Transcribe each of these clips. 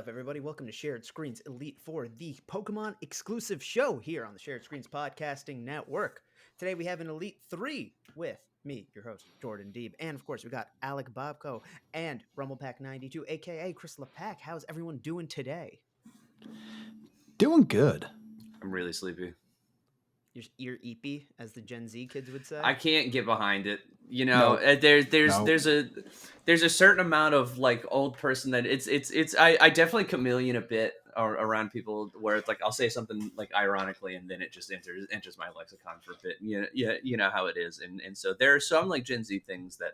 up, everybody? Welcome to Shared Screens Elite Four, the Pokemon exclusive show here on the Shared Screens Podcasting Network. Today we have an Elite Three with me, your host, Jordan Deeb. And of course, we got Alec Bobko and Rumblepack92, aka Chris LePack. How's everyone doing today? Doing good. I'm really sleepy. You're eepy, as the Gen Z kids would say. I can't get behind it. You know, No. there's a certain amount of like old person that I definitely chameleon a bit around people where it's like I'll say something like ironically and then it just enters my lexicon for a bit. You know how it is, and so there are some like Gen Z things that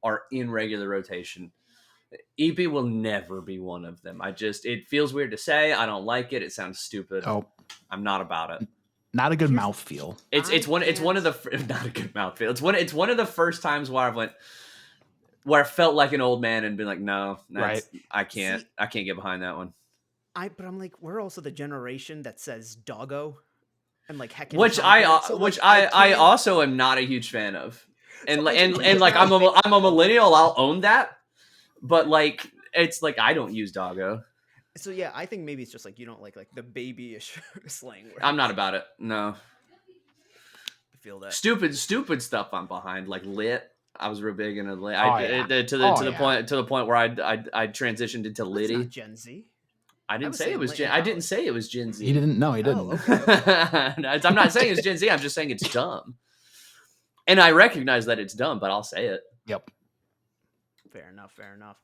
are in regular rotation. EP will never be one of them. It feels weird to say. I don't like it. It sounds stupid. Oh, I'm not about it. not a good mouthfeel. It's one of the not a good mouthfeel. It's one of the first times where I felt like an old man and been like, no, Right. I can't get behind that one. But I'm like, we're also the generation that says doggo and like heckin' Which I also am not a huge fan of. And like I'm a millennial. I'll own that. But like it's like I don't use doggo. So yeah, I think maybe it's just like you don't like the babyish slang. I'm not about it. No. I feel that Stupid stuff I'm behind, like lit. I was real big into lit. To the point where I transitioned into Liddy. That's not Gen Z. I didn't say it was Gen. I didn't say it was Gen Z. He didn't. No, he didn't. Oh, okay. I'm not saying it's Gen Z. I'm just saying it's dumb, and I recognize that it's dumb, but I'll say it. Yep. Fair enough.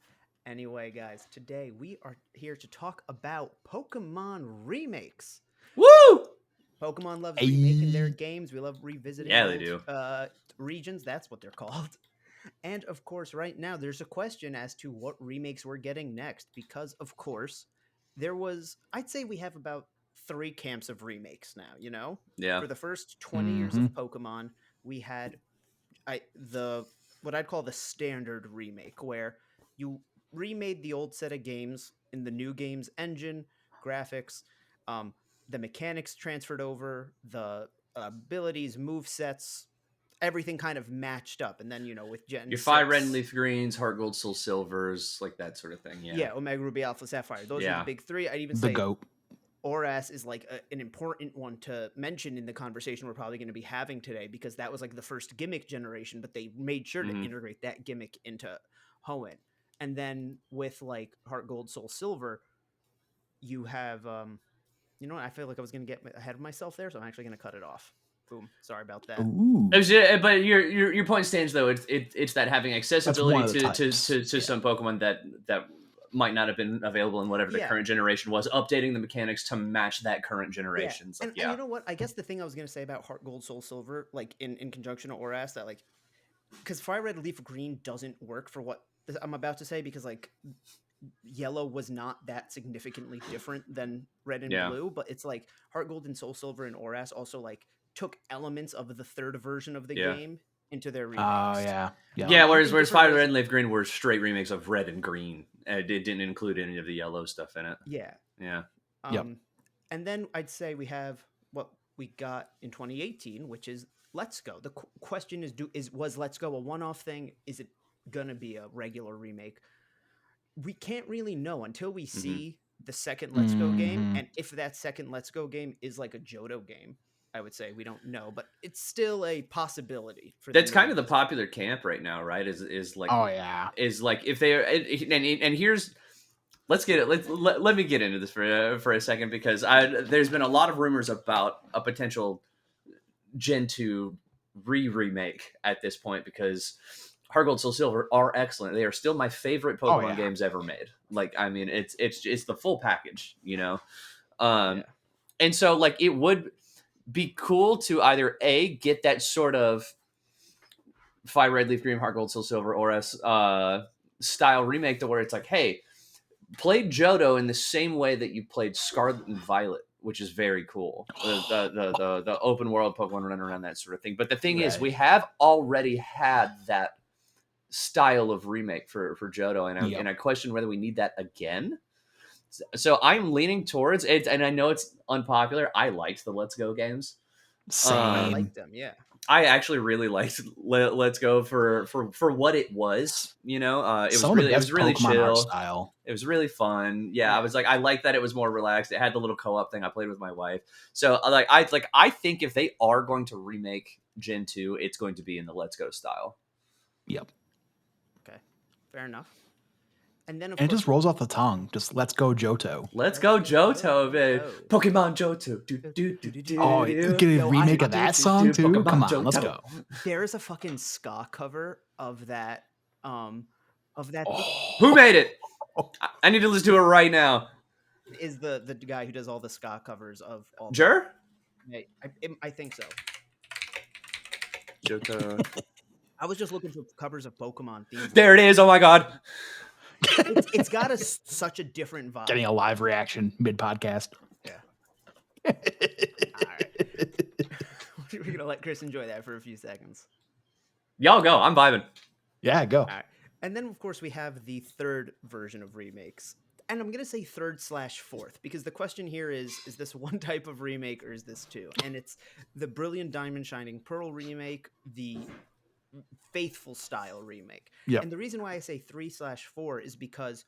Anyway, guys, today we are here to talk about Pokemon remakes. Woo! Pokemon loves remaking their games. We love revisiting they do. Regions. That's what they're called. And of course, right now there's a question as to what remakes we're getting next, because of course I'd say we have about 3 camps of remakes now. You know, Yeah. For the first 20 years of Pokemon, we had what I'd call the standard remake, where you remade the old set of games in the new game's engine, graphics, the mechanics transferred over, the abilities, move sets, everything kind of matched up. And then, with Gen Your 6, Fire Red and Leaf Greens, Heart Gold, Soul Silvers, like that sort of thing. Yeah. Omega Ruby, Alpha Sapphire. Those are the big 3. I'd even The say GOAT. ORAS is like an important one to mention in the conversation we're probably going to be having today, because that was like the first gimmick generation, but they made sure to integrate that gimmick into Hoenn. And then with like Heart Gold, Soul Silver, you have, I feel like I was going to get ahead of myself there, so I'm actually going to cut it off. Boom. Sorry about that. Ooh. But your point stands though. It's that having accessibility to some Pokemon that might not have been available in whatever the current generation was, updating the mechanics to match that current generation. And you know what? I guess the thing I was going to say about Heart Gold, Soul Silver, like in conjunction with ORAS, that like, because Fire Red, Leaf Green doesn't work for what I'm about to say, because like Yellow was not that significantly different than Red and Blue, but it's like Heart Gold and Soul Silver and ORAS also like took elements of the third version of the game into their remakes. Oh, yeah. Whereas Fire Red and Leaf Green were straight remakes of Red and Green. It didn't include any of the yellow stuff in it. Yeah. Yep. And then I'd say we have what we got in 2018, which is Let's Go. The question is was Let's Go a one-off thing? Is it gonna be a regular remake? We can't really know until we see the second Let's Go game, and if that second Let's Go game is like a Johto game, I would say we don't know, but it's still a possibility. That's kind of the popular camp right now, right? Is like, oh yeah, is like if they are, and here's, let's get it. Let me get into this for a second, because there's been a lot of rumors about a potential Gen 2 remake at this point, because Heart Gold, Soul Silver are excellent. They are still my favorite Pokemon games ever made. Like, I mean, it's the full package, and so like it would be cool to either get that sort of Fire Red, Leaf Green, Heart Gold, Soul Silver, ORAS style remake, to where it's like, hey, play Johto in the same way that you played Scarlet and Violet, which is very cool. The open world Pokemon running around, that sort of thing. But the thing is, we have already had that style of remake for Johto, and I question whether we need that again. So I'm leaning towards it, and I know it's unpopular. I liked the Let's Go games. I Same. liked them. Yeah. I actually really liked Let's Go for what it was. You know, it Some of the it best was really Pokemon art chill. style. It was really fun. Yeah, I Yeah. was like, I like that it was more relaxed. It had the little co-op thing. I played with my wife. So I think if they are going to remake Gen 2, it's going to be in the Let's Go style. Yep. Okay. Fair enough. And then of And it course just rolls off the tongue. Just let's go Johto. Let's go Johto, babe. Johto. Pokemon Johto. Do, do, do, do, Oh, do, get a Yo, remake of do, that do, song do, too? Come Pokemon on, let's Johto. go. There is a fucking ska cover of that of that Who Oh, made it? I need to listen to it right now. is the guy who does all the ska covers of all the Jur? I think so. Johto. I was just looking for covers of Pokemon themes. There it is. Oh my god. It's got such a different vibe. getting a live reaction mid podcast. Yeah. All right. We're gonna let Chris enjoy that for a few seconds. Y'all go. I'm vibing. Yeah, go. All right. And then of course we have the third version of remakes. And I'm gonna say third/fourth because the question here is this one type of remake or is this two? And it's the Brilliant Diamond Shining Pearl remake, the Faithful style remake. Yep. And the reason why I say 3/4 is because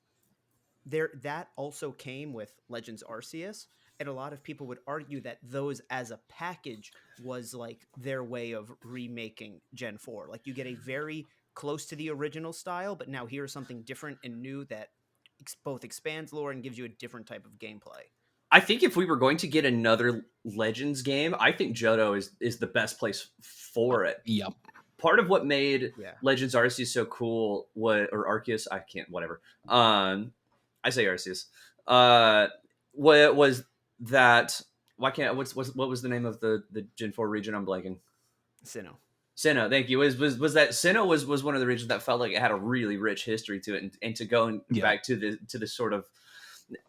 that also came with Legends Arceus, and a lot of people would argue that those as a package was like their way of remaking Gen 4. Like you get a very close to the original style, but now here's something different and new that both expands lore and gives you a different type of gameplay. I think if we were going to get another Legends game, I think Johto is the best place for it. Yep. Part of what made Yeah. Legends Arceus so cool or Arceus, I can't, whatever. I say Arceus. What was that? Why can't? What was the name of the Gen 4 region? I'm blanking. Sinnoh, thank you. Was that Sinnoh was one of the regions that felt like it had a really rich history to it, and to go back to the sort of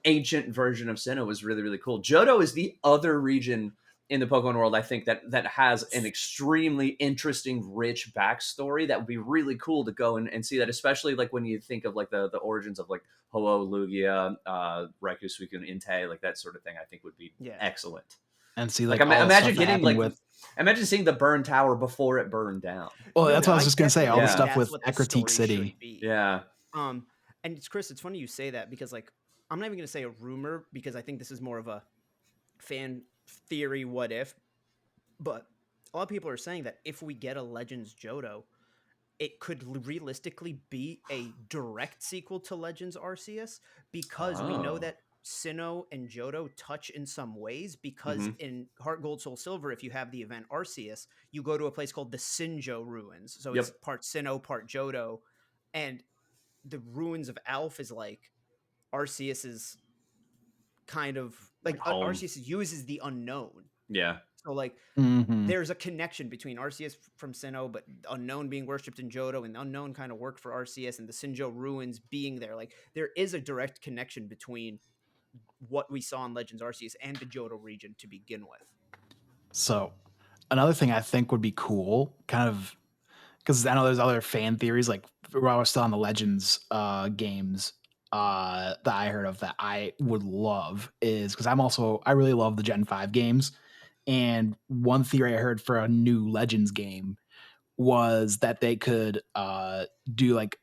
ancient version of Sinnoh was really, really cool. Johto is the other region in the Pokemon world, I think, that has an extremely interesting, rich backstory that would be really cool to go and see that, especially like when you think of like the origins of like Ho-Oh, Lugia, Raikou, Suicune, and Entei, like that sort of thing, I think would be excellent. And see, like all the imagine stuff that getting happened imagine seeing the burn tower before it burned down. Well, that's what I was just gonna say. All the definitely stuff think with that's what the Ecruteak story City. should be. Yeah. And it's Chris, it's funny you say that because like I'm not even gonna say a rumor because I think this is more of a fan theory what if, but a lot of people are saying that if we get a Legends Johto, it could realistically be a direct sequel to Legends Arceus because we know that Sinnoh and Johto touch in some ways because in Heart Gold Soul Silver, if you have the event Arceus, you go to a place called the Sinjo Ruins. So it's part Sinnoh, part Johto. And the Ruins of Alph is like Arceus's kind of like Arceus uses the unknown. Yeah. So like there's a connection between Arceus from Sinnoh, but Unknown being worshipped in Johto, and Unknown kind of worked for Arceus, and the Sinjo ruins being there. Like there is a direct connection between what we saw in Legends Arceus and the Johto region to begin with. So another thing I think would be cool, kind of, because I know there's other fan theories, like while we're still on the Legends games that I heard of that I would love is because I really love the Gen 5 games. And one theory I heard for a new Legends game was that they could do like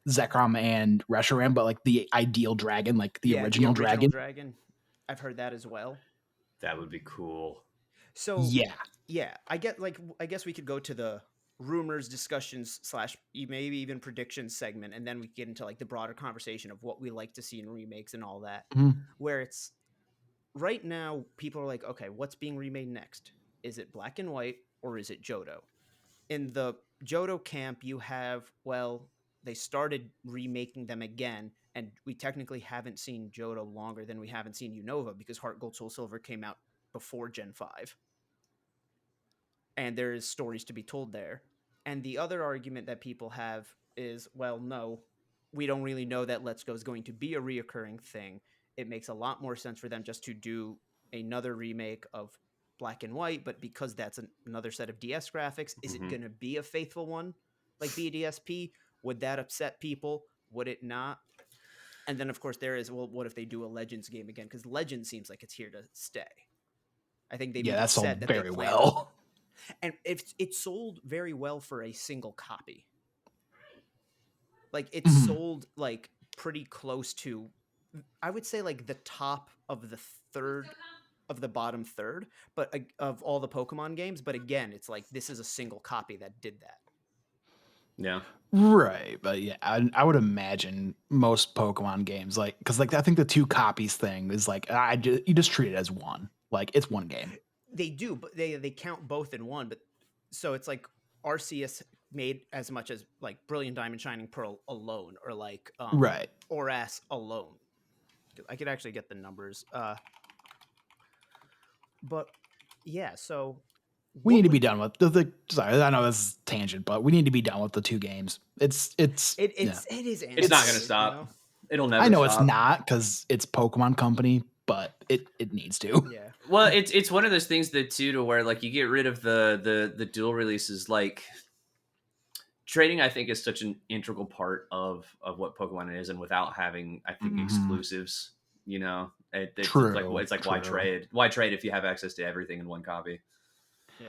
Zekrom and Reshiram, but like the ideal dragon, like the original dragon. I've heard that as well. That would be cool. So yeah, I guess we could go to the rumors, discussions / maybe even predictions segment, and then we get into like the broader conversation of what we like to see in remakes and all that. Where it's right now, people are like, okay, what's being remade next? Is it Black and White or is it Johto? In the Johto camp, you have, well, they started remaking them again, and we technically haven't seen Johto longer than we haven't seen Unova because Heart Gold Soul Silver came out before Gen 5. And there is stories to be told there. And the other argument that people have is, well, no, we don't really know that Let's Go is going to be a reoccurring thing. It makes a lot more sense for them just to do another remake of Black and White, but because that's another set of DS graphics, is it going to be a faithful one like BDSP? Would that upset people? Would it not? And then, of course, there is, well, what if they do a Legends game again? Because Legends seems like it's here to stay. I think they've Yeah, even that sold said that they very plan well. and it sold very well for a single copy. Like it Mhm. sold like pretty close to, I would say like the top of the third of the bottom third, but of all the Pokemon games. But again, it's like this is a single copy that did that. Yeah. Right, but yeah, I would imagine most Pokemon games, like, because like I think the two copies thing is like you just treat it as one, like it's one game. They do, but they count both in one. But so it's like Arceus made as much as like Brilliant Diamond Shining Pearl alone, or like Right. Oras alone. I could actually get the numbers. But yeah, so We need what to be would done with the. Sorry, I know this is tangent, but we need to be done with the two games. Yeah. it is It's not going to antiquated, stop. It'll I never know it's stop. not because it's Pokemon Company, but it needs to. Yeah. Well, it's one of those things that too, to where like you get rid of the dual releases. Like trading, I think, is such an integral part of what Pokemon is, and without having, I think, Mhm. exclusives, True. it's like why True. trade? Why trade if you have access to everything in one copy? Yeah.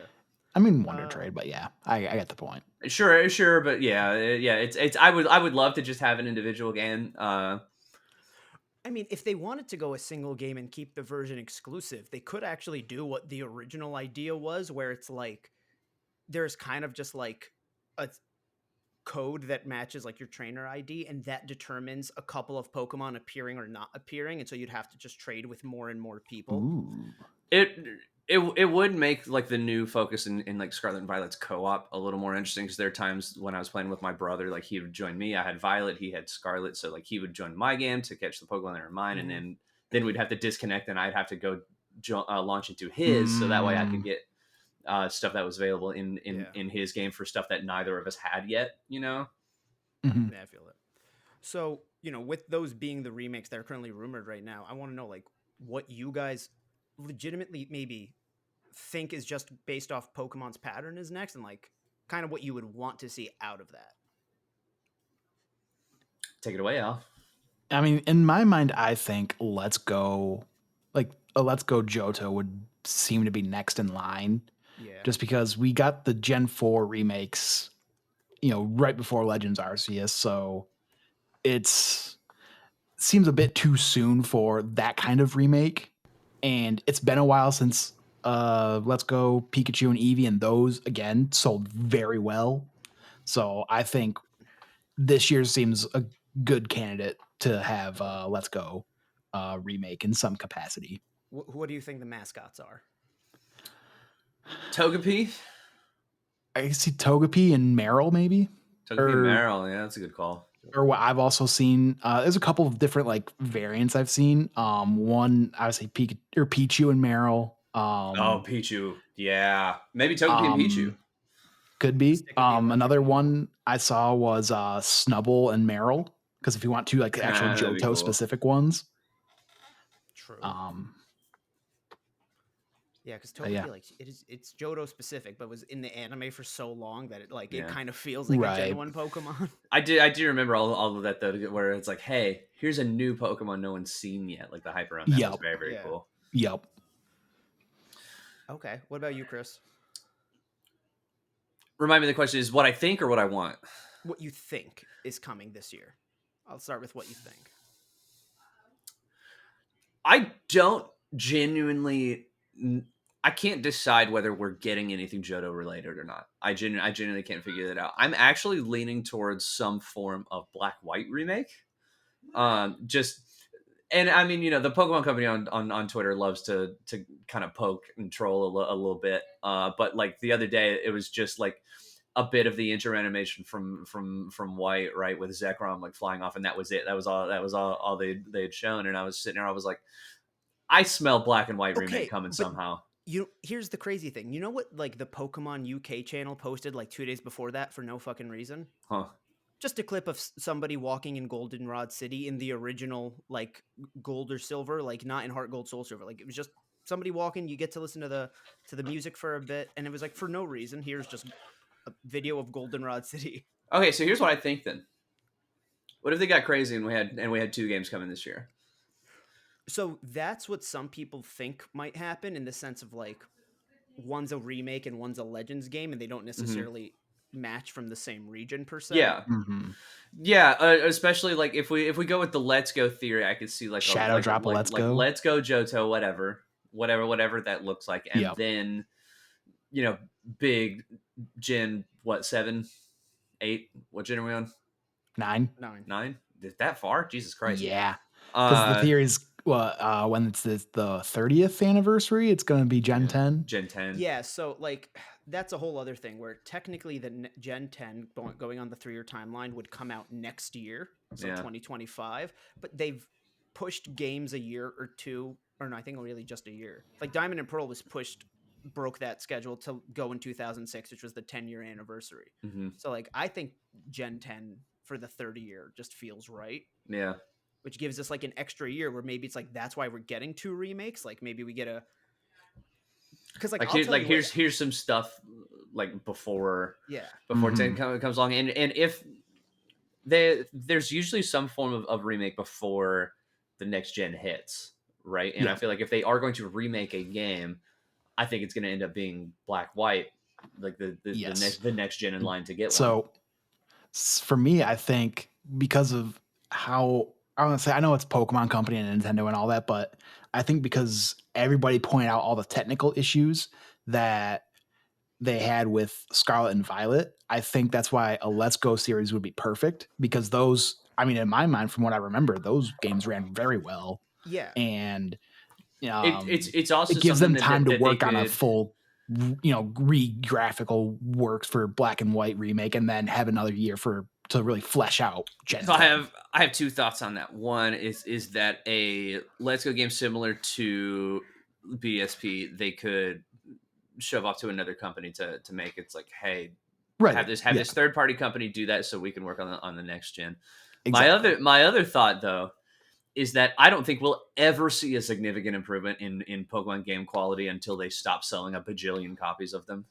I mean, Wonder Trade, but yeah, I get the point. Sure, but yeah. It's I would love to just have an individual game. I mean, if they wanted to go a single game and keep the version exclusive, they could actually do what the original idea was, where it's like there's kind of just like a code that matches like your trainer ID, and that determines a couple of Pokemon appearing or not appearing, and so you'd have to just trade with more and more people. Ooh. It it would make like the new focus in like Scarlet and Violet's co-op a little more interesting, because there are times when I was playing with my brother, like he would join me. I had Violet, he had Scarlet, so like he would join my game to catch the Pokemon that are mine, and Mhm. then we'd have to disconnect, and I'd have to go launch into his, so that way I could Mm, get stuff that was available Yeah. in his game for stuff that neither of us had yet. mhm. Yeah, I feel it. So, with those being the remakes that are currently rumored right now, I want to know like what you guys legitimately maybe think is just based off Pokemon's pattern is next, and like kind of what you would want to see out of that. Take it away, Al. I mean, in my mind, I think Let's Go, like a Let's Go Johto would seem to be next in line, Yeah. just because we got the Gen 4 remakes, right before Legends Arceus. So it's seems a bit too soon for that kind of remake. And it's been a while since Let's Go Pikachu and Eevee, and those again sold very well. So I think this year seems a good candidate to have Let's Go remake in some capacity. What do you think the mascots are? Togepi. I see Togepi and Meryl maybe, Togepi and or Meryl. Yeah, that's a good call. what I've also seen. There's a couple of different like variants I've seen. One obviously Pichu and Meryl. Oh, Pichu. Yeah, maybe Togepi and Pichu. Um, could be. Stick with the electric Another type. one I saw was Snubble and Meryl. Because if you want to like the actual That'd be Johto cool. specific ones, True. um, Yeah, because yeah, Togepi, like it's Johto specific, but was in the anime for so long that it Yeah. kind of feels like a right. Gen 1 Pokemon. I do remember all of that though, where it's like, hey, here's a new Pokemon no one's seen yet. Like the hype around that was Yep. very, very Yeah. cool. Yep. Okay. What about you, Chris? Remind me, the question is what I think or what I want. What you think is coming this year? I'll start with what you think. I don't genuinely. I can't decide whether we're getting anything Johto related or not. I genuinely can't figure that out. I'm actually leaning towards some form of Black White remake. Just and I mean, the Pokemon Company on Twitter loves to kind of poke and troll a little bit. But like the other day, it was just like a bit of the intro animation from White, right, with Zekrom like flying off, and that was it. That was all they had shown. And I was sitting there, I was like, I smell Black and White remake Okay, coming but somehow. here's the crazy thing. You know what like the Pokemon UK channel posted like 2 days before that for no fucking reason? Huh. Just a clip of somebody walking in Goldenrod City in the original like gold or silver, like not in Heart Gold Soul Silver. Like it was just somebody walking, you get to listen to the music for a bit, and it was like for no reason. Here's just a video of Goldenrod City. Okay, so here's what I think then. What if they got crazy and we had 2 games coming this year? So that's what some people think might happen in the sense of like one's a remake and one's a Legends game, and they don't Mhm. necessarily match from the same region per se. Yeah. Mhm. Yeah, especially like if we go with the Let's Go theory, I could see like a Shadow drop a Let's Go. Let's Go Johto, whatever that looks like, and Yep. then big Gen what 7, 8? What gen are we on? 9. 9. 9? Is that far? Jesus Christ! Yeah. Because the Uh, theory is, well, when it's the 30th anniversary, it's going to be Gen yeah, 10. Gen 10. Yeah, so like that's a whole other thing where technically the Gen 10 going on the 3-year timeline would come out next year, so Yeah. 2025, but they've pushed games a year or two, or no, I think really just a year. Like Diamond and Pearl was pushed, broke that schedule to go in 2006, which was the 10-year anniversary. Hmm. So like I think Gen 10 for the 30-year just feels right, Yeah. which gives us like an extra year where maybe it's like that's why we're getting 2 remakes, like maybe we get a, because like Like I'll here, tell like you what, here's some stuff like yeah. before 10 Mhm. comes along, and if there's usually some form of remake before the next gen hits, right? And I Yeah. feel like if they are going to remake a game, I think it's going to end up being black white, like Yes. the next gen in line to get one. So for me, I think because of how I want to say, I know it's Pokemon Company and Nintendo and all that, but I think because everybody pointed out all the technical issues that they had with Scarlet and Violet, I think that's why a Let's Go series would be perfect because those, I mean, in my mind, from what I remember, those games ran very well, Yeah. and It's also it gives them something time to that they work on a could. full, re-graphical works for black and white remake, and then have another year for to really flesh out Gen So 10. I have two thoughts on that. One is that a Let's Go game similar to BSP they could shove off to another company to make. It's like, hey, Right. have Yeah. this third party company do that so we can work on the next gen. Exactly. My other thought though is that I don't think we'll ever see a significant improvement in Pokemon game quality until they stop selling a bajillion copies of them.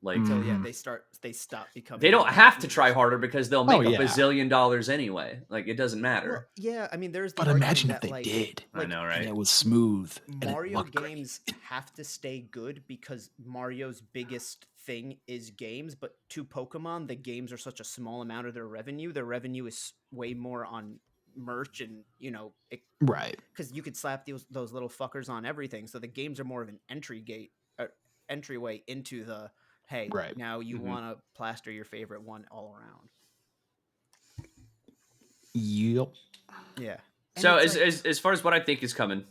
Like Until yeah, Mhm. they stop they becoming don't really have to try universal. harder because they'll Oh make a yeah. bazillion dollars anyway. Like it doesn't Well, matter. yeah, I mean there's the But argument imagine if that they did, I know, and right? it was smooth and it Mario looked great. games have to stay good because Mario's biggest thing is games, but to Pokemon, the games are such a small amount of their revenue. Their revenue is way more on merch and, Right. because you could slap those little fuckers on everything. So the games are more of an entryway into the hey, Right. now you Hmm. want to plaster your favorite one all around. Yep. Yeah. And So it's like as far as what I think is coming,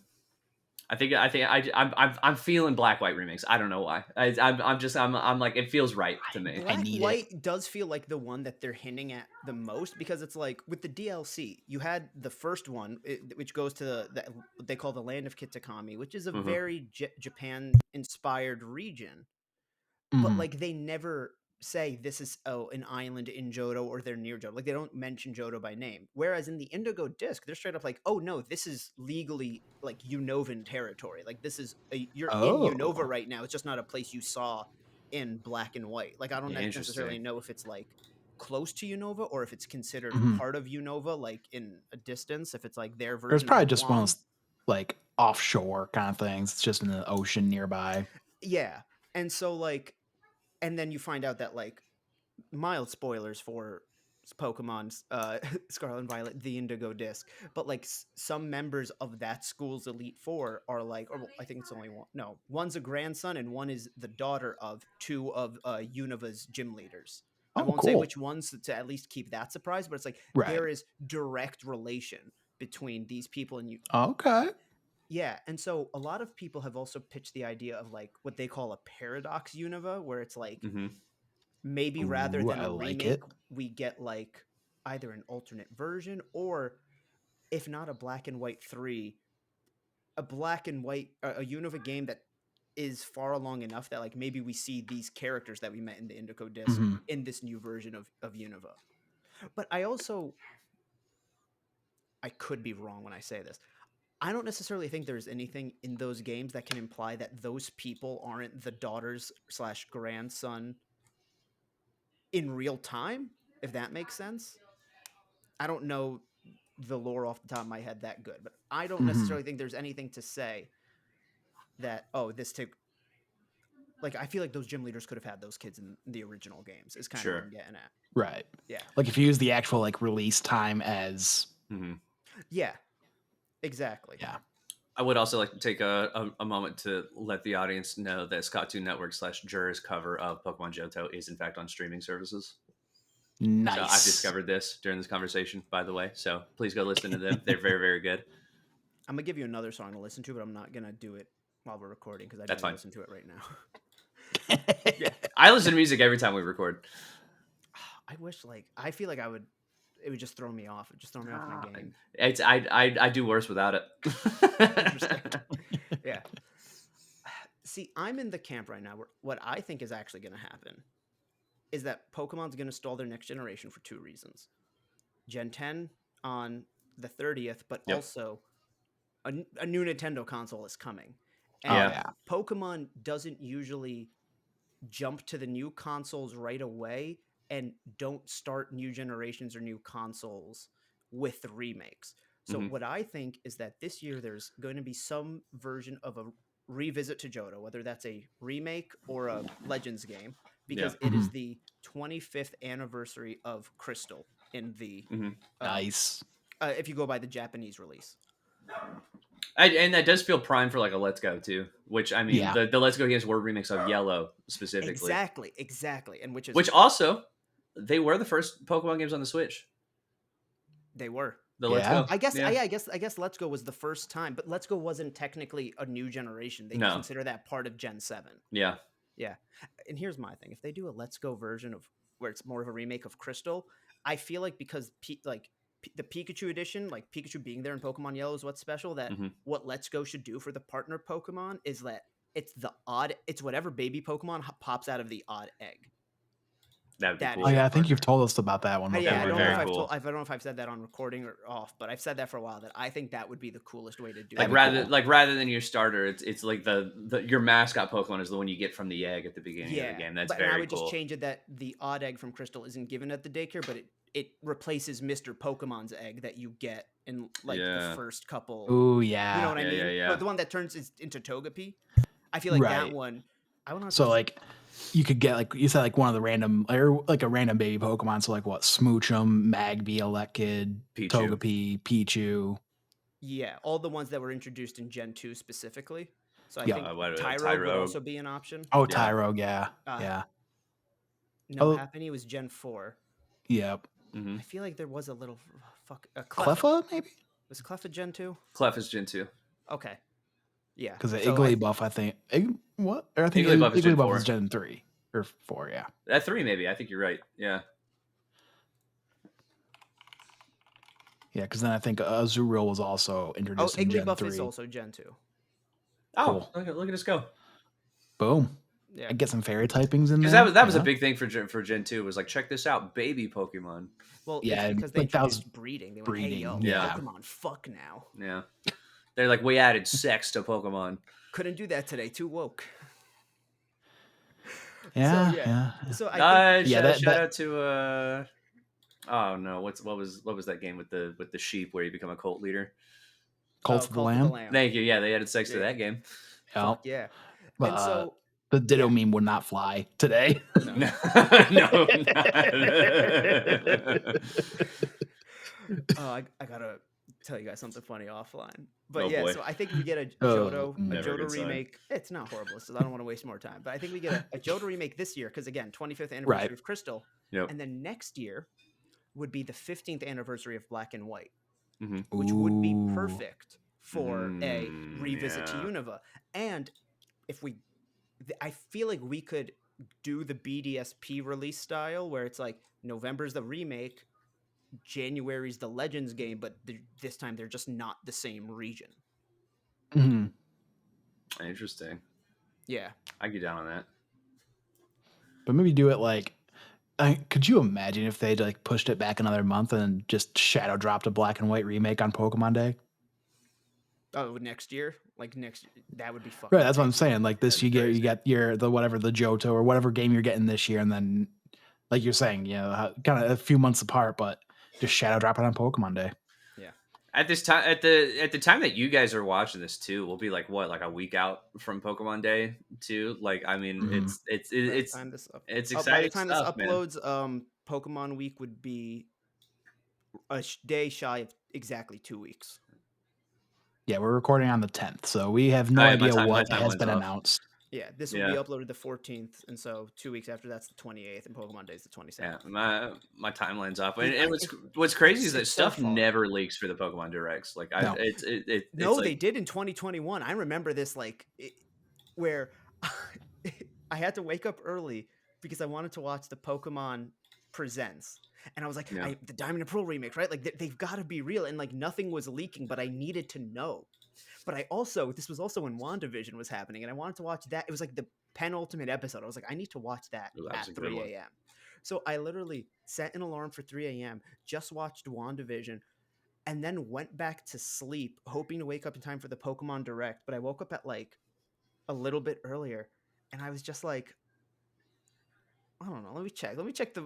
I'm feeling black white remakes. I don't know why. I'm like it feels right to me. I Black need it. White does feel like the one that they're hinting at the most because it's like with the DLC, you had the first one, which goes to what they call the land of Kitakami, which is a Hmm. very Japan inspired region, but Mhm. like they never say this is an island in Johto or they're near Johto. Like they don't mention Johto by name. Whereas in the Indigo Disc, they're straight up like, oh no, this is legally like Unovan territory. Like this is you're in Unova Oh. right now. It's just not a place you saw in Black and White. Like I don't necessarily Interesting. know if it's like close to Unova or if it's considered Mhm. part of Unova, like in a distance. If it's like their There's version probably of just one of Guam. those like offshore kind of things. It's just in the ocean nearby. Yeah, and so like, and then you find out that like mild spoilers for Pokemon's Scarlet and Violet, the Indigo Disc, but like some members of that school's Elite Four are like, or well, I think it's only one. No, one's a grandson and one is the daughter of two of Unova's gym leaders. I Oh, won't say cool. which ones to at least keep that surprise, but it's like Right. there is direct relation between these people and you. Okay. Yeah, and so a lot of people have also pitched the idea of like what they call a paradox Unova, where it's like Hmm. maybe rather Ooh, than I a like remake, it. we get like either an alternate version or if not a black and white 3, a black and white a Unova game that is far along enough that like maybe we see these characters that we met in the Indigo Disc Mhm. in this new version of Unova. But I also I could be wrong when I say this. I don't necessarily think there's anything in those games that can imply that those people aren't the daughters slash grandson in real time, if that makes sense. I don't know the lore off the top of my head that good, but I don't Mhm. necessarily think there's anything to say that this took. Like, I feel like those gym leaders could have had those kids in the original games. Is kind of what Sure. I'm getting at. Right. Yeah. Like if you use the actual like release time as Mhm. Yeah. Exactly. yeah. I would also like to take a moment to let the audience know that Cartoon Network / Jur's cover of Pokemon Johto is in fact on streaming services. Nice. So I've discovered this during this conversation, by the way. So please go listen to them. They're very, very good. I'm gonna give you another song to listen to, but I'm not gonna do it while we're recording because I That's don't fine. listen to it right now. yeah. I listen to music every time we record. I wish, like, I feel like it would just throw me off. It would just throw me off my game. It's I do worse without it. Interesting. Yeah. See, I'm in the camp right now where what I think is actually going to happen is that Pokemon's going to stall their next generation for two reasons. Gen 10 on the 30th, but Yep. also a new Nintendo console is coming. Oh And yeah. Pokemon doesn't usually jump to the new consoles right away and don't start new generations or new consoles with the remakes. So Mhm. what I think is that this year there's going to be some version of a revisit to Johto, whether that's a remake or a Legends game, because Yeah. it is the 25th anniversary of Crystal in the Mhm. Nice. if you go by the Japanese release. And that does feel prime for like a Let's Go too. Which I mean, Yeah. the Let's Go games were remix of Yellow specifically. Exactly, and which is Which also they were the first Pokemon games on the Switch. they were. The Let's Yeah. Go. I guess, Yeah. I guess Let's Go was the first time, but Let's Go wasn't technically a new generation. They No. consider that part of Gen 7. Yeah. Yeah. And here's my thing. If they do a Let's Go version of where it's more of a remake of Crystal, I feel like because the Pikachu edition, like Pikachu being there in Pokemon Yellow is what's special, that Mhm. what Let's Go should do for the partner Pokemon is that it's whatever baby Pokemon pops out of the odd egg. That would be That cool. Oh is yeah, your I think you've partner. told us about that one before. Yeah, I That'd be don't know very if I've cool. I don't know if I've said that on recording or off, but I've said that for a while. That I think that would be the coolest way to do Like it. rather than your starter, it's like the your mascot Pokemon is the one you get from the egg at the beginning of the game. That's and I very would cool. just change it that the odd egg from Crystal isn't given at the daycare, but it replaces Mr. Pokemon's egg that you get in like Yeah. the first couple. Ooh yeah. You know what I Yeah, mean? yeah. The one that turns into Togepi. I feel like that Right. one. I want to. So like you could get like you said like one of the random or like a random baby Pokemon. So like what Smoochum, Magby, Elekid, Pichu. Togepi, Pichu. Yeah, all the ones that were introduced in Gen 2 specifically. So I Yeah. think What, Tyrogue would Tyrogue. also be an option. Oh, Yeah. Tyrogue, yeah. Yeah. No, Oh. Happiny was Gen 4. Yep. Mhm. I feel like there was a little Cleffa, maybe? Was Cleffa Gen 2? Clef is Gen 2. Okay. Yeah. Because the So Igglybuff, I think. What? Or I think Igglybuff is Gen 4. is Gen 3 or 4, yeah. At 3 maybe. I think you're right. Yeah. Yeah, because then I think Azurill was also introduced in Gen 3. Igglybuff is also Gen 2. Oh, Cool. look at us go. Boom. Yeah. I get some fairy typings in Because there. that was a big thing for Gen 2 was like, check this out, baby Pokemon. Well, Yeah, it's because they like, that was introduced breeding. They went, hey, breeding, yo, yeah. Pokemon, fuck now. Yeah. They're like, we added sex to Pokemon. Couldn't do that today. Too woke. Yeah, So, yeah. So I think, Shout out to oh no, what was that game with the sheep where you become a cult leader? Cult of the Lamb. Thank you. Yeah, they added sex to that game. Fuck yeah. But, And so the Ditto meme would not fly today. No. I gotta tell you guys something funny offline. But Oh, yeah, boy. so I think if we get a Oh, Johto, never a good sign. remake, it's not horrible, so I don't want to waste more time. But I think we get a Johto remake this year because again, 25th anniversary Right. of Crystal, Yep. and then next year would be the 15th anniversary of Black and White, Mhm. which would be Ooh. perfect for a revisit to Yeah. Unova. And if I feel like we could do the BDSP release style where it's like November's the remake, January's the Legends game, but this time they're just not the same region. Mhm. Interesting. Yeah. I get down on that. But maybe do it like could you imagine if they'd like pushed it back another month and just shadow dropped a Black and White remake on Pokemon Day? Oh, next year? Like that would be fucking Right, that's what I'm crazy. saying. Like this, That'd be you get the Johto or whatever game you're getting this year, and then like you're saying, kind of a few months apart, but just shadow drop it on Pokemon Day. Yeah. At this time, at the time that you guys are watching this too, we'll be like what, like a week out from Pokemon Day too. Like, I mean, Mhm. By the time this it's by the exciting time this stuff, man. uploads, Pokemon Week would be a day shy of exactly 2 weeks. Yeah, we're recording on the 10th, so we have Oh no yeah, idea my what has timeline's been off. announced. Yeah, this will be Yeah, uploaded the 14th, and so 2 weeks after that's the 28th, and Pokemon Day is the yeah, 27th. my timeline's off. Dude, And what's crazy is that it's so stuff far. never leaks for the Pokemon Directs. Like I, No. it's No, like they did in 2021. I remember this where I had to wake up early because I wanted to watch the Pokemon Presents. And I was like, yeah, the Diamond and Pearl remake, right? Like they've got to be real, and like nothing was leaking, but I needed to know. But this was also when WandaVision was happening, and I wanted to watch that. It was like the penultimate episode. I was like, I need to watch that that was at a good 3 one. a.m. So I literally set an alarm for 3 a.m., just watched WandaVision, and then went back to sleep, hoping to wake up in time for the Pokemon Direct. But I woke up at like a little bit earlier, and I was just like, I don't know. Let me check. Let me check the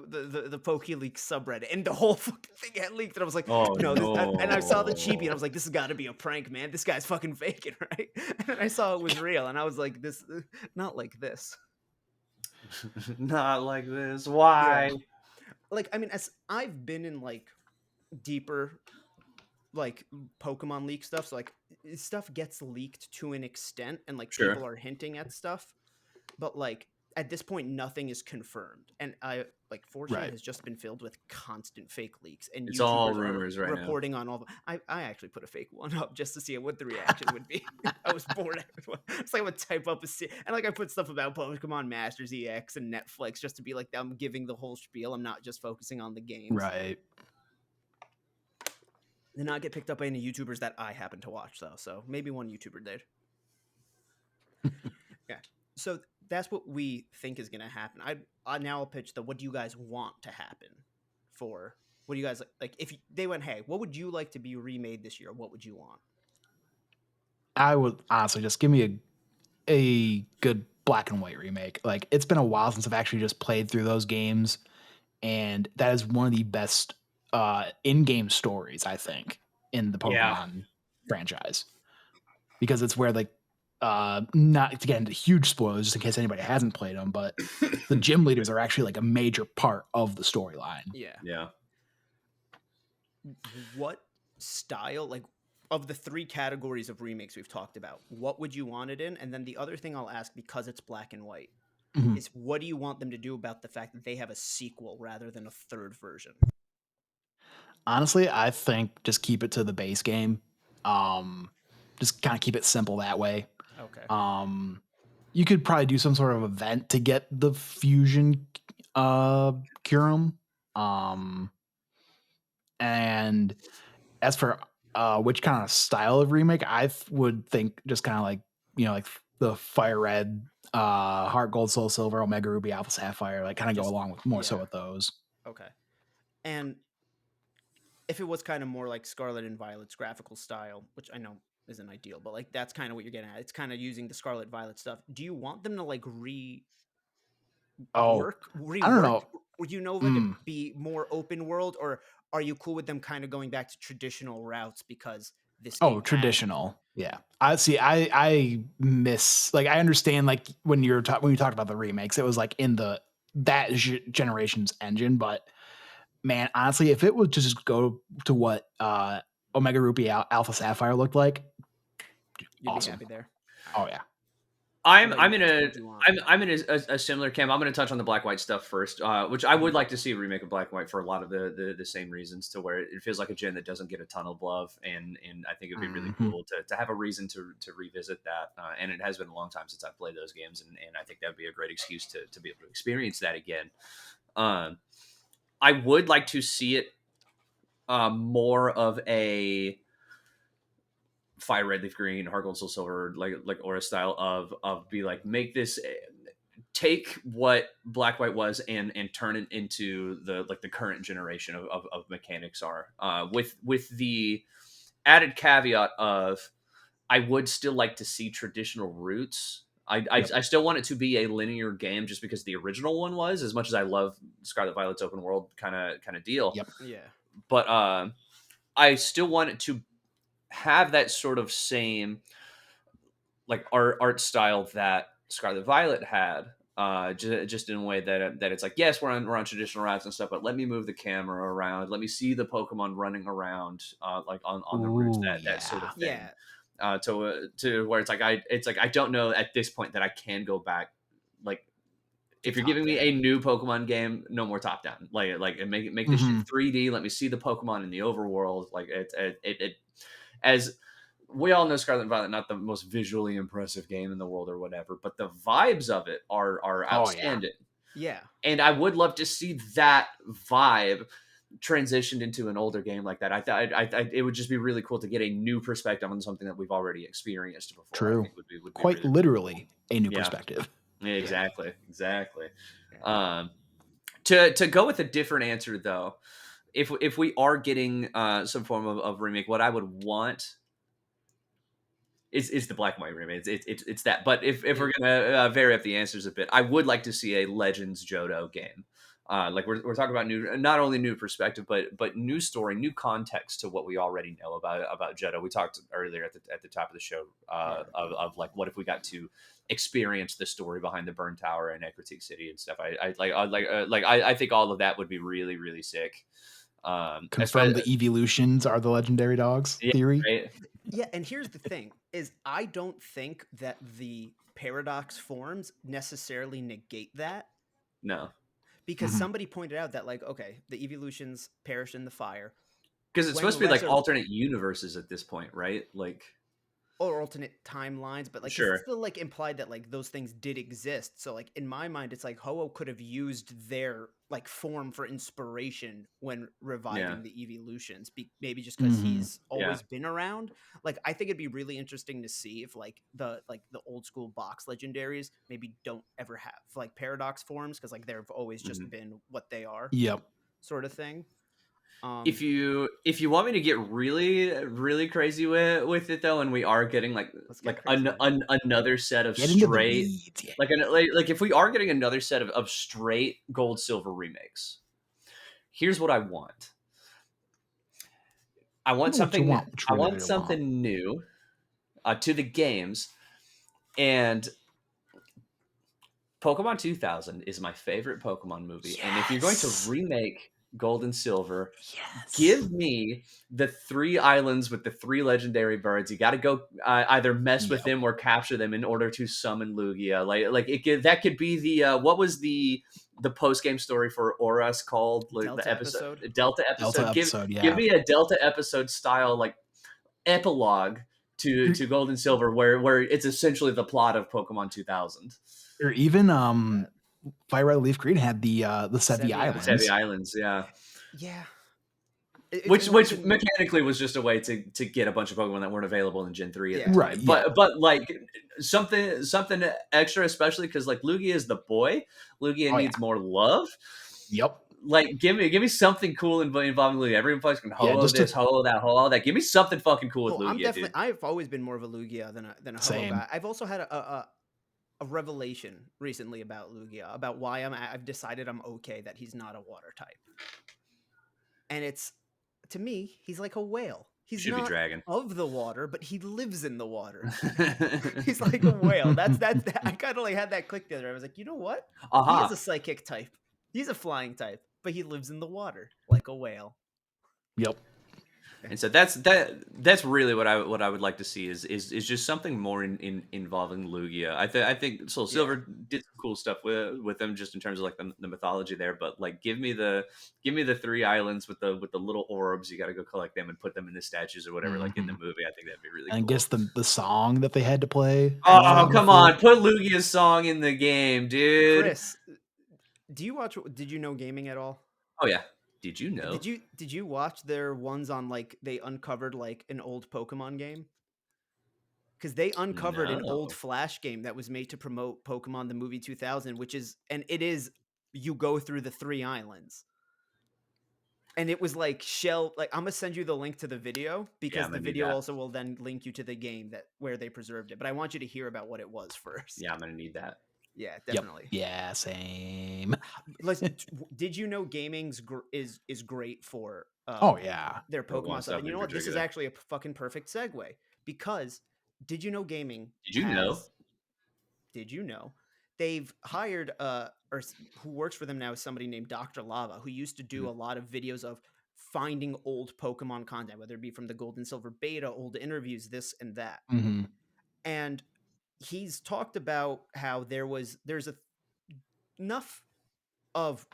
PokeLeaks subreddit, and the whole fucking thing had leaked. And I was like, Oh no, and I saw the chibi, and I no, was like, this has got to be a prank, man. This guy's fucking faking, right? And then I saw it was real, and I was like, this, not like this. not like this. Yeah. Why? Like, I mean, as I've been in like deeper like Pokemon leak stuff, so like stuff gets leaked to an extent, and like Sure. people are hinting at stuff, but like at this point nothing is confirmed, and I like 4chan Right. has just been filled with constant fake leaks, and It's all YouTubers are rumors right now. reporting on all I actually put a fake one up just to see what the reaction would be. I was bored. It's like I would type up and like I put stuff about Pokemon Masters EX and Netflix just to be like, I'm giving the whole spiel, I'm not just focusing on the games. Right. Did not get picked up by any YouTubers that I happen to watch though, so maybe one YouTuber did. Yeah. So that's what we think is going to happen. I now will pitch the what do you guys want to happen for what do you guys like if they went, hey, what would you like to be remade this year? What would you want? I would honestly just give me a good black and white remake. Like it's been a while since I've actually just played through those games, and that is one of the best in-game stories I think in the Yeah. Pokemon franchise, because it's where like not to get into huge spoilers just in case anybody hasn't played them, but the gym leaders are actually like a major part of the storyline. Yeah. Yeah. What style, like of the three categories of remakes we've talked about, what would you want it in? And then the other thing I'll ask, because it's black and white, Mhm. is what do you want them to do about the fact that they have a sequel rather than a third version? Honestly, I think just keep it to the base game. Um, just kind of keep it simple that way. Okay. Um, you could probably do some sort of event to get the fusion Curum. Um, and as for which kind of style of remake, would think just kind of like, like the Fire Red, Heart Gold, Soul Silver, Omega Ruby, Alpha Sapphire, like kind of go Just along with more so yeah. with those. Okay. And if it was kind of more like Scarlet and Violet's graphical style, which I know isn't ideal, but like that's kind of what you're getting at. It's kind of using the Scarlet Violet stuff. Do you want them to like Oh, I don't rework? know. Would you know to Mm. be more open world, or are you cool with them kind of going back to traditional routes because this Oh, game had traditional. Yeah. I see. I miss, like, I understand, like, when when you talked about the remakes, it was like in that generation's engine, but man, honestly, if it would just go to what Omega Ruby Alpha Sapphire looked like, you'd be awesome. happy there. Oh yeah. What about you, Chris? What would you want? I'm in a similar camp. I'm going to touch on the black white stuff first, which I would like to see a remake of black and white for a lot of the same reasons, to where it feels like a gen that doesn't get a ton of love, and I think it'd be really Mhm. cool to have a reason to revisit that. And it has been a long time since I've played those games, and I think that would be a great excuse to be able to experience that again. I would like to see it more of a Fire Red Leaf Green, Heart Gold Soul Silver, like Aura style of be like, make this, take what Black White was and turn it into the current generation of mechanics are, with the added caveat of I would still like to see traditional roots. Yep. I still want it to be a linear game, just because the original one was, as much as I love Scarlet Violet's open world kind of deal. Yep. Yeah. But I still want it to have that sort of same like art style that Scarlet Violet had. Just in a way that it's like, yes, we're on traditional routes and stuff, but let me move the camera around, let me see the Pokemon running around, like on the routes, Ooh, that sort of yeah. thing. Yeah, To where it's like I don't know at this point that I can go back, like to if you're top giving me a down. new Pokemon game, no more top down. And make this shit Hmm. 3D. Let me see the Pokemon in the overworld. Like it as we all know, Scarlet and Violet not the most visually impressive game in the world or whatever, but the vibes of it are Oh yeah. outstanding. Yeah, And I would love to see that vibe transitioned into an older game like that. I it would just be really cool to get a new perspective on something that we've already experienced before. I True. think would be Quite really really cool. literally a new Yeah, perspective. yeah, yeah, exactly. yeah. Um, to go with a different answer though, if we are getting some form of remake, what I would want is the black and white remake. It's that. But if we're It, gonna vary up the answers a bit, I would like to see a Legends Johto game. Like we're talking about new, not only new perspective, but new story, new context to what we already know about Johto. We talked earlier at the top of the show yeah. of like what if we got to experience the story behind the Burn Tower and Ecruteak City and stuff. I think all of that would be really really sick. Confirm Especially, the evolutions are the legendary dogs yeah, theory. right. Yeah, and here's the thing: is I don't think that the paradox forms necessarily negate that, No, because Hmm. somebody pointed out that like, okay, the evolutions perished in the fire. because it's When supposed to be like lesser alternate universes at this point, right? Like, or alternate timelines, but like because it's sure, still like implied that like those things did exist. So like in my mind, it's like Ho-Oh could have used their like form for inspiration when yeah, reviving the evolutions. Maybe just because Hmm. he's yeah, always been around. Like I think it'd be really interesting to see if like the old school box legendaries maybe don't ever have like paradox forms because like they've always just mhm. been what they are, Yep. sort of thing. If Um, you want me to get really really crazy with it though, and we are getting let's get like crazy then. another set of Get into the straight weeds. Yeah. like if we are getting another set of straight gold silver remakes, here's what I want. I I want know what you something. want. What I you want really want. something new to the games, and Pokemon 2000 is my favorite Pokemon movie, and if you're going to Yes. remake Gold and Silver, Yes. give me the 3 islands with the 3 legendary birds. You got to go either mess with Yep. them or capture them in order to summon Lugia. That could be the what was the post game story for Oras called, like the Delta episode episode. Delta Delta episode. episode. Give Yeah. me a Delta episode style like epilogue to Gold and Silver, where it's essentially the plot of Pokemon 2000. Or even I like that. Fire Red Leaf Green had the Sevi Sevi The Savvy Islands. Islands. Islands, yeah. Yeah, it would have Which been. mechanically was just a way to get a bunch of Pokemon that weren't available in Gen 3 at the Yeah, Right. time. Yeah. But like something extra, especially because like Lugia is the boy. Lugia Oh yeah. needs more love. Yep. Like give me something cool involving Lugia. Everybody's can Yeah. ho Just to this, ho that, ho that. Give me something fucking cool with oh, I'm Lugia, definitely. dude. I've always been more of a Lugia than a Ho-Oh same. guy. I've also had a revelation recently about Lugia, about why I've decided I'm okay that he's not a water type, and it's to me he's like a whale. He's Should be not Dragon. of the water, but he lives in the water. He's like a whale. That's I kind of like had that click the other day. I was like, you know what? He is a Aha. psychic type. He's a flying type, but he lives in the water like a whale. Yep. And so that's really what I would like to see is just something more involving Lugia. I think Soul Yeah. Silver did some cool stuff with them just in terms of like the mythology there. But like give me the 3 islands with the little orbs. You got to go collect them and put them in the statues or whatever. Like in the Hmm. movie, I think that'd be really And I guess cool. the song that they had to play Oh come before. on, put Lugia's song in the game, dude. Chris, did you know gaming at all? Oh yeah, did you know? Did you watch their ones on like they uncovered like an old Pokemon game? Because they uncovered an old No. Flash game that was made to promote Pokemon the movie 2000, and it is you go through the 3 islands. And it was like shell like I'm gonna send you the link to the video Yeah, because I'm the gonna need video that. also will then link you to the game that where they preserved it. But I want you to hear about what it was first. Yeah, I'm gonna need that. Yeah, Yep. definitely. Yeah, same. Did you know is great for Oh yeah. their Go on, Pokemon stuff? stuff And you in know what? This is particular. actually a fucking perfect segue because did you know gaming Did you know? has did you know they've hired who works for them now is somebody named Dr. Lava who used to do Mhm. a lot of videos of finding old Pokemon content, whether it be from the Gold and Silver beta, old interviews, this and that. Hmm. And he's talked about how there's enough of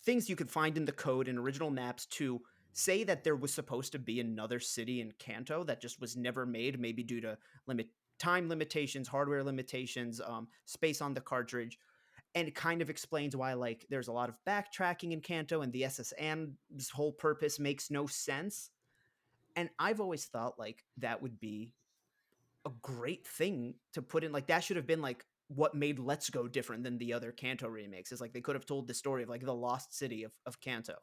things you could find in the code and original maps to say that there was supposed to be another city in Kanto that just was never made, maybe due to time limitations, hardware limitations, space on the cartridge. And it kind of explains why like there's a lot of backtracking in Kanto and the SSN's whole purpose makes no sense. And I've always thought like that would be a great thing to put in. Like that should have been like what made Let's Go different than the other Kanto remakes. Is like they could have told the story of like the lost city of Kanto.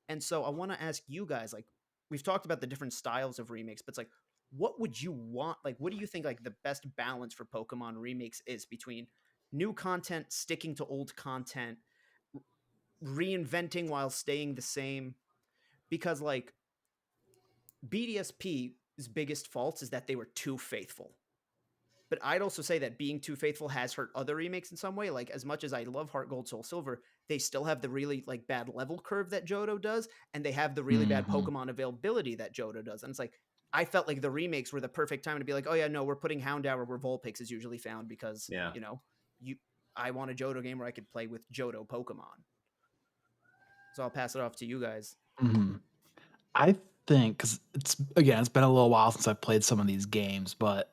And so I want to ask you guys, like, we've talked about the different styles of remakes, but it's like, what would you want? Like, what do you think like the best balance for Pokemon remakes is between new content, sticking to old content, reinventing while staying the same? Because like BDSP's biggest faults is that they were too faithful. But I'd also say that being too faithful has hurt other remakes in some way. Like as much as I love Heart Gold Soul Silver, they still have the really like bad level curve that Johto does, and they have the really bad Hmm. Pokemon availability that Johto does. And it's like I felt like the remakes were the perfect time to be like, oh yeah, no, we're putting Houndour where Vulpix is usually found because Yeah. you I want a Johto game where I could play with Johto Pokemon. So I'll pass it off to you guys. Hmm. I think because it's been a little while since I've played some of these games, but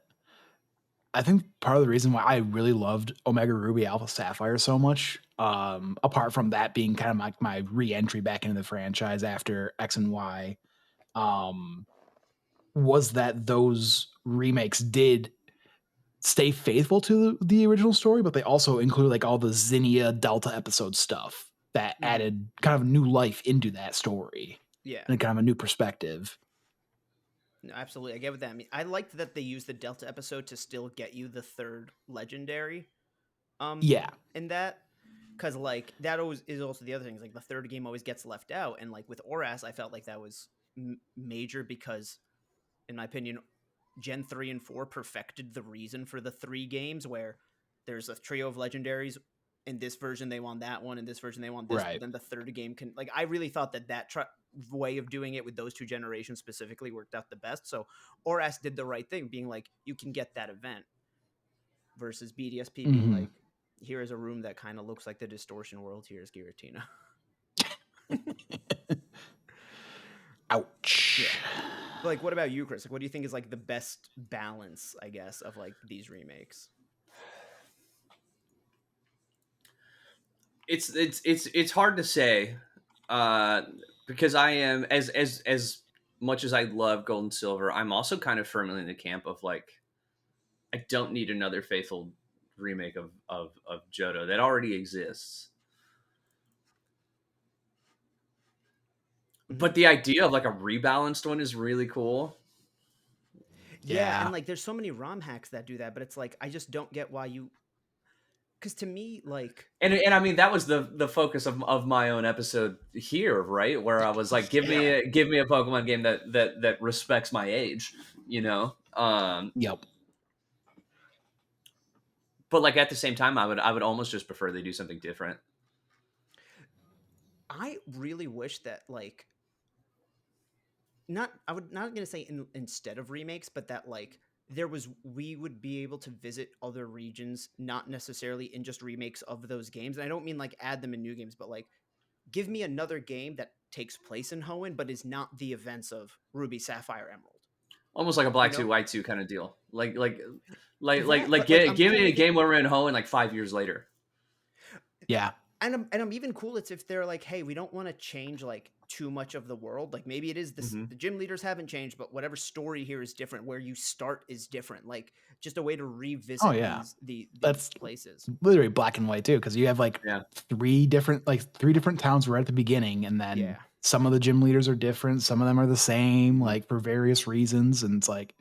I think part of the reason why I really loved Omega Ruby Alpha Sapphire so much, apart from that being kind of my re-entry back into the franchise after X and Y, um, was that those remakes did stay faithful to the original story, but they also included like all the Zinnia Delta episode stuff that Mm-hmm. added kind of new life into that story Yeah. and kind of a new perspective. No, absolutely. I get what that means. I liked that they used the Delta episode to still get you the third legendary. Um, Yeah. in that, because like that always is also the other thing. Is like the third game always gets left out, and like with Oras, I felt like that was major because, in my opinion, Gen 3 and 4 perfected the reason for the three games where there's a trio of legendaries. In this version, they want that one. In this version, they want this. But Right. then the third game can like I really thought that way of doing it with those two generations specifically worked out the best. So Oras did the right thing, being like you can get that event versus BDSP being Hmm. like here is a room that kind of looks like the distortion world. Here's Giratina. Ouch. Yeah. But like, what about you, Chris? Like, what do you think is like the best balance, I guess, of like these remakes? It's hard to say, uh, because I am as much as I love Gold and Silver, I'm also kind of firmly in the camp of like I don't need another faithful remake of Johto that already exists. Mm-hmm. But the idea of like a rebalanced one is really cool. Yeah, and Yeah. like, there's so many ROM hacks that do that, but it's like I just don't get why you. Because to me, like, And I mean that was the focus of my own episode here, right? Where I was like, yeah, give me a Pokemon game that respects my age, you know. Yep. But like at the same time, I would almost just prefer they do something different. I really wish that like not I would not gonna say instead of remakes, but that like there was we would be able to visit other regions, not necessarily in just remakes of those games. And I don't mean like add them in new games, but like give me another game that takes place in Hoenn, but is not the events of Ruby, Sapphire, Emerald. Almost like a You black two know white two kind of deal. Like but like I'm give cool me a with it. game where we're in Hoenn like 5 years later. Yeah. And I'm even cool it's if they're like, hey, we don't want to change like too much of the world. Like maybe it is this Mm-hmm. the gym leaders haven't changed, but whatever story here is different, where you start is different. Like just a way to Oh revisit yeah. these That's places. literally black and white too, because you have like Yeah, three different towns right at the beginning, and then Yeah. some of the gym leaders are different, some of them are the same, mm-hmm. like for various reasons, and it's like,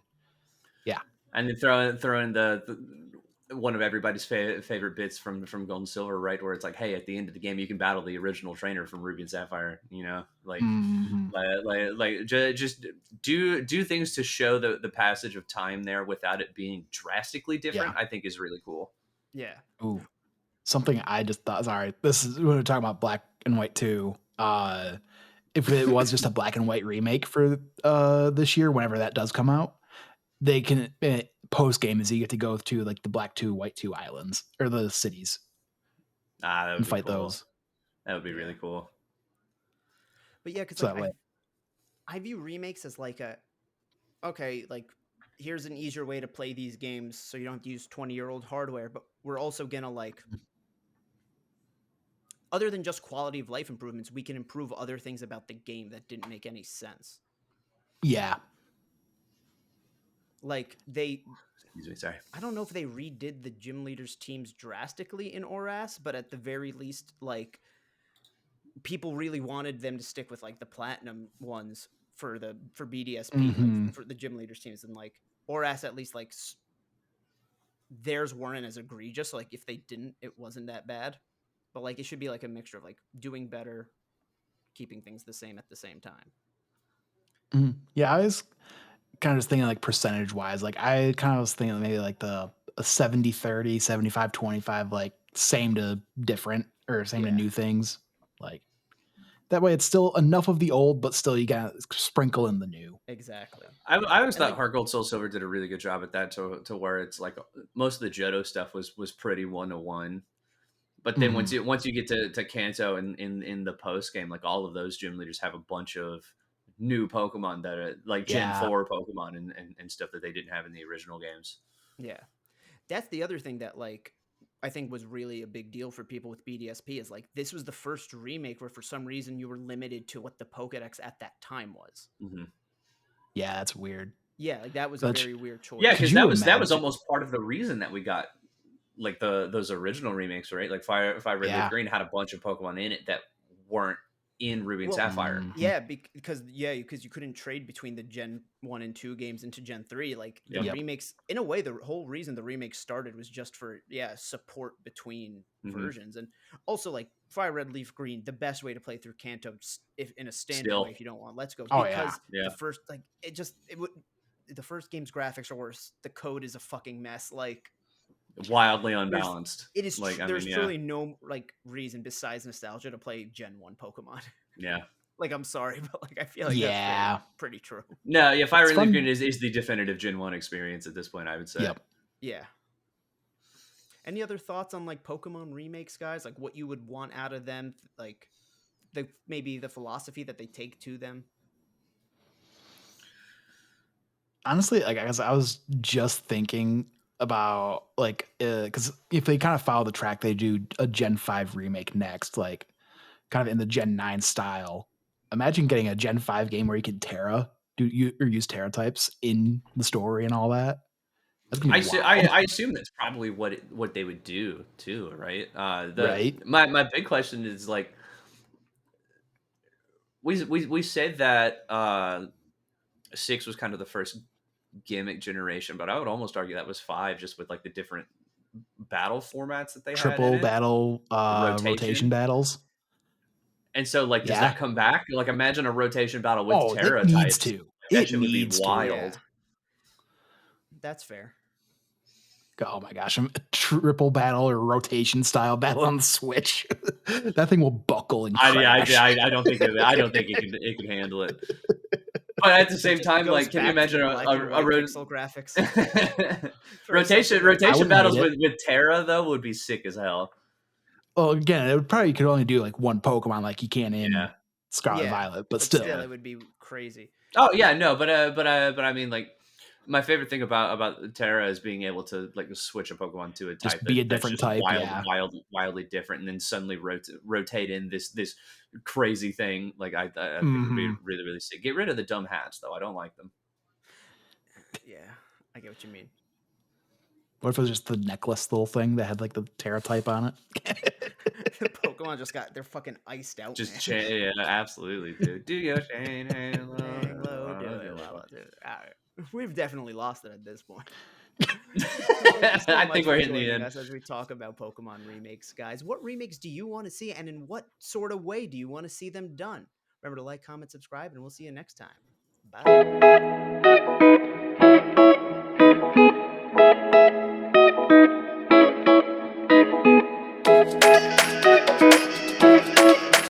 yeah. And then throw in the one of everybody's favorite bits from Gold and Silver, right? Where it's like, hey, at the end of the game, you can battle the original trainer from Ruby and Sapphire. You know, Mhm. just do things to show the passage of time there without it being drastically Yeah. different. I think is really cool. Yeah. Ooh. Something I just thought. Sorry, this is when we're talking about Black and White 2. If it was just a Black and White remake for this year, whenever that does come out, they can post game is you get to go to like the Black 2, White 2 islands or the cities That would and be fight cool. those. That would be Yeah. really cool. But yeah, because So like that way, I view remakes as like a okay, like here's an easier way to play these games so you don't have to use 20-year-old hardware, but we're also gonna like other than just quality of life improvements, we can improve other things about the game that didn't make any sense. yeah. Like they Excuse me, sorry. I don't know if they redid the gym leaders teams drastically in ORAS, but at the very least, like people really wanted them to stick with like the platinum ones for BDSP, like Hmm. for the gym leaders teams, and like ORAS at least like theirs weren't as egregious. So, like if they didn't, it wasn't that bad. But like it should be like a mixture of like doing better, keeping things the same at the same time. Yeah, I was kind of just thinking like percentage wise. Like I kind of was thinking maybe like the a 70-30, 75-25, like same to different or same to Yeah, new things. Like that way it's still enough of the old, but still you gotta sprinkle in the new. exactly. I always And thought like Heart Gold Soul Silver did a really good job at that to where it's like most of the Johto stuff was pretty 1-to-1. But then Hmm. once you get to Kanto and in the post game, like all of those gym leaders have a bunch of new Pokemon that are like Gen Yeah. 4 Pokemon and stuff that they didn't have in the original games. yeah, that's the other thing that like I think was really a big deal for people with BDSP is like this was the first remake where for some reason you were limited to what the Pokedex at that time was. Hmm. Yeah, that's weird. Yeah, like that was a But very weird Yeah, choice. could because you that was imagine? almost part of the reason that we got like those original remakes, right? Like Fire Red Leaf Yeah. Green had a bunch of Pokemon in it that weren't in Ruby and Well, Sapphire. Mhm. yeah, because you couldn't trade between the Gen 1 and 2 games into Gen 3. Like the Yep. Yep. remakes, in a way, the whole reason the remakes started was just for support between Hmm. versions, and also like Fire Red Leaf Green, the best way to play through Kanto, if in a standard way, Still, if you don't want Let's Go, Oh yeah. because yeah, the first like it would the first game's graphics are worse. The code is a fucking mess. Like wildly there's unbalanced. Like, I there's mean, yeah, truly no like reason besides nostalgia to play Gen 1 Pokemon. yeah. Like I'm sorry, but like I feel like that's Yeah. pretty true. No, yeah, Fire It's Red Leaf Green fun. is the definitive Gen 1 experience at this point, I would say. Yep. Yeah. Any other thoughts on like Pokemon remakes, guys? Like what you would want out of them, like the maybe the philosophy that they take to them. Honestly, like I guess I was just thinking about like because if they kind of follow the track, they do a Gen 5 remake next, like kind of in the Gen 9 style. Imagine getting a Gen 5 game where you can Terra do you or use Terra types in the story and all that. That's gonna be wild, I assume that's probably what they would do too, right? The right? my big question is like we said that 6 was kind of the first gimmick generation, but I would almost argue that was 5 just with like the different battle formats that they had in Triple it, battle the rotation rotation. battles. And so like does Yeah. that come back? Like imagine a rotation battle with Oh, it Terra needs types. to. Like, that It shit would be needs to. Yeah. wild. That's fair. Oh my gosh, a triple battle or rotation style battle on the Switch. That thing will buckle and crash. I don't think I don't think it can handle it. But at the It same just time, goes like, can you back to the imagine black and white pixel graphics for a second. Like, I rotation wouldn't hate battles it. with Terra though would be sick as hell. Well, again, it would probably could only do like one Pokemon like you can in Yeah. Scarlet yeah, Violet, but but still. still, Yeah. it would be crazy. Oh yeah, no, but I mean like my favorite thing about Terra is being able to like switch a Pokemon to a type Just be a that's different just type, yeah. wildly different, and then suddenly rotate in this crazy thing. Like I think would be Mhm. really really sick. Get rid of the dumb hats though. I don't like them. Yeah, I get what you mean. What if it was just the necklace little thing that had like the Terra type on it? Pokemon just got they're fucking iced out, Just man. yeah, absolutely, dude. Do your chain hang low. Hang low, do it. Well, we've definitely lost it at this point. Thank you so I much think for we're hitting the joining end. us as we talk about Pokemon remakes, guys. What remakes do you want to see, and in what sort of way do you want to see them done? Remember to like, comment, subscribe, and we'll see you next time. Bye.